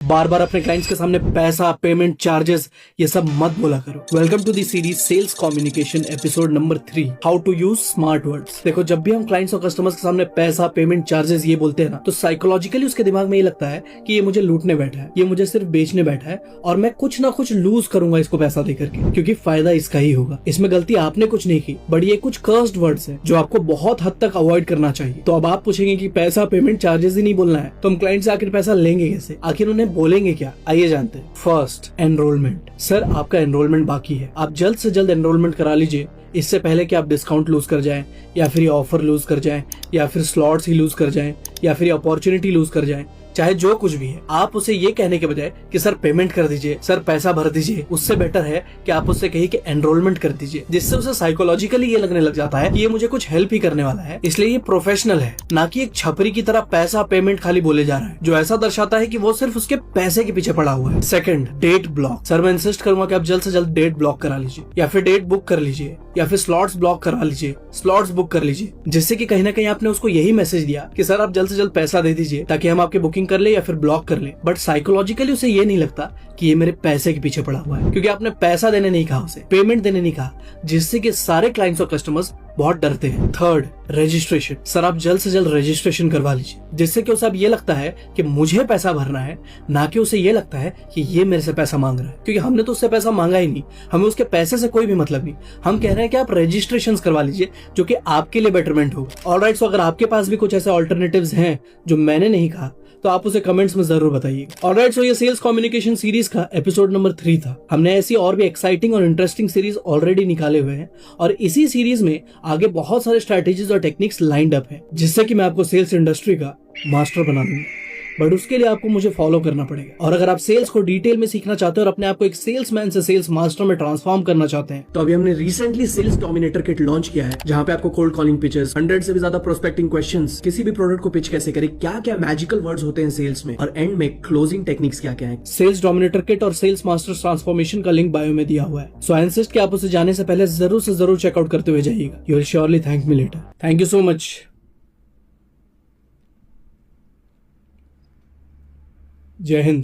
बार बार अपने क्लाइंट्स के सामने पैसा, पेमेंट, चार्जेस ये सब मत बोला करो। Welcome to the series sales communication episode number 3, how to use smart words. देखो, जब भी हम क्लाइंट्स और कस्टमर्स के सामने पैसा, पेमेंट, चार्जेस ये बोलते हैं ना, तो साइकोलॉजिकली उसके दिमाग में ये लगता है कि ये मुझे लूटने बैठा है, ये मुझे सिर्फ बेचने बैठा है और मैं कुछ ना कुछ लूज करूंगा इसको पैसा देकर के, क्योंकि फायदा इसका ही होगा। इसमें गलती आपने कुछ नहीं की, बट ये कुछ कर्स्ड वर्ड्स है जो आपको बहुत हद तक अवॉइड करना चाहिए। तो अब आप पूछेंगे कि पैसा, पेमेंट, चार्जेस ही नहीं बोलना है, तो हम क्लाइंट से आखिर पैसा लेंगे कैसे, आखिर उन्हें बोलेंगे क्या? आइए जानते हैं। First, enrolment. सर, आपका एनरोलमेंट बाकी है, आप जल्द से जल्द एनरोलमेंट करा लीजिए, इससे पहले कि आप डिस्काउंट लूज कर जाएं, या फिर ये ऑफर लूज कर जाएं, या फिर स्लॉट्स ही लूज कर जाएं, या फिर ये अपॉर्चुनिटी लूज कर जाएं। चाहे जो कुछ भी है, आप उसे ये कहने के बजाय कि सर पेमेंट कर दीजिए, सर पैसा भर दीजिए, उससे बेटर है कि आप उससे कहिए कि एनरोलमेंट कर दीजिए, जिससे उसे साइकोलॉजिकली ये लगने लग जाता है कि ये मुझे कुछ हेल्प ही करने वाला है, इसलिए ये प्रोफेशनल है, ना कि एक छपरी की तरह पैसा, पेमेंट खाली बोले जा रहा है, जो ऐसा दर्शाता है कि वो सिर्फ उसके पैसे के पीछे पड़ा हुआ है। Second, date block. सर, मैं इंसिस्ट करूंगा कि आप जल्द से जल्द डेट ब्लॉक करा लीजिए, या फिर डेट बुक कर लीजिए, या फिर स्लॉट्स ब्लॉक करवा लीजिए, स्लॉट्स बुक कर लीजिए, जिससे कि कहीं ना कहीं आपने उसको यही मैसेज दिया कि सर आप जल्द से जल्द पैसा दे दीजिए ताकि हम आपकी बुकिंग कर ले या फिर ब्लॉक कर ले। बट साइकोलॉजिकली उसे ये नहीं लगता कि ये मेरे पैसे के पीछे पड़ा हुआ है, क्योंकि आपने पैसा देने नहीं कहा, उसे पेमेंट देने नहीं कहा, जिससे कि सारे क्लाइंट्स और कस्टमर्स बहुत डरते हैं। Third, registration. सर, आप जल्द से जल्द रजिस्ट्रेशन करवा लीजिए, जिससे कि उसे अब ये लगता है कि मुझे पैसा भरना है, ना कि उसे ये लगता है कि ये मेरे से पैसा मांग रहा है, क्योंकि हमने तो उससे पैसा मांगा ही नहीं, हमें उसके पैसे से कोई भी मतलब नहीं। हम कह रहे हैं कि आप रजिस्ट्रेशन करवा लीजिए, जो कि आपके लिए बेटरमेंट होगा। ऑलराइट, सो अगर आपके पास भी कुछ ऐसे ऑल्टरनेटिव्स हैं जो मैंने नहीं कहा, तो आप उसे कमेंट्स में जरूर बताइए। ऑलराइट, सो ये सेल्स कम्युनिकेशन सीरीज का एपिसोड नंबर 3 था। हमने ऐसी और भी एक्साइटिंग और इंटरेस्टिंग सीरीज ऑलरेडी निकाले हुए हैं, और इसी सीरीज में आगे बहुत सारे स्ट्रेटेजीज और टेक्निक्स लाइंड अप है, जिससे कि मैं आपको सेल्स इंडस्ट्री का मास्टर बना दूंगा। बट उसके लिए आपको मुझे फॉलो करना पड़ेगा। और अगर आप सेल्स को डिटेल में सीखना चाहते हो और अपने आप को एक सेल्समैन से सेल्स मास्टर में ट्रांसफॉर्म करना चाहते हैं, तो अभी हमने recently sales dominator kit launch किया है, जहां पे आपको कोल्ड कॉलिंग पिचेस, 100 से भी ज्यादा प्रोस्पेक्टिंग क्वेश्चंस, किसी भी प्रोडक्ट को पिच कैसे करें, क्या क्या मैजिकल वर्ड्स होते हैं सेल्स में, और एंड में क्लोजिंग टेक्निक्स क्या क्या है। सेल्स डोमिनेटर किट और सेल्स मास्टर ट्रांसफॉर्मेशन का लिंक बायो में दिया हुआ है, सो आई इंसिस्ट कि आप उसे जाने से पहले जरूर से जरूर चेकआउट करते हुए जाइएगा। You will surely thank me later. Thank you so much. जय हिंद।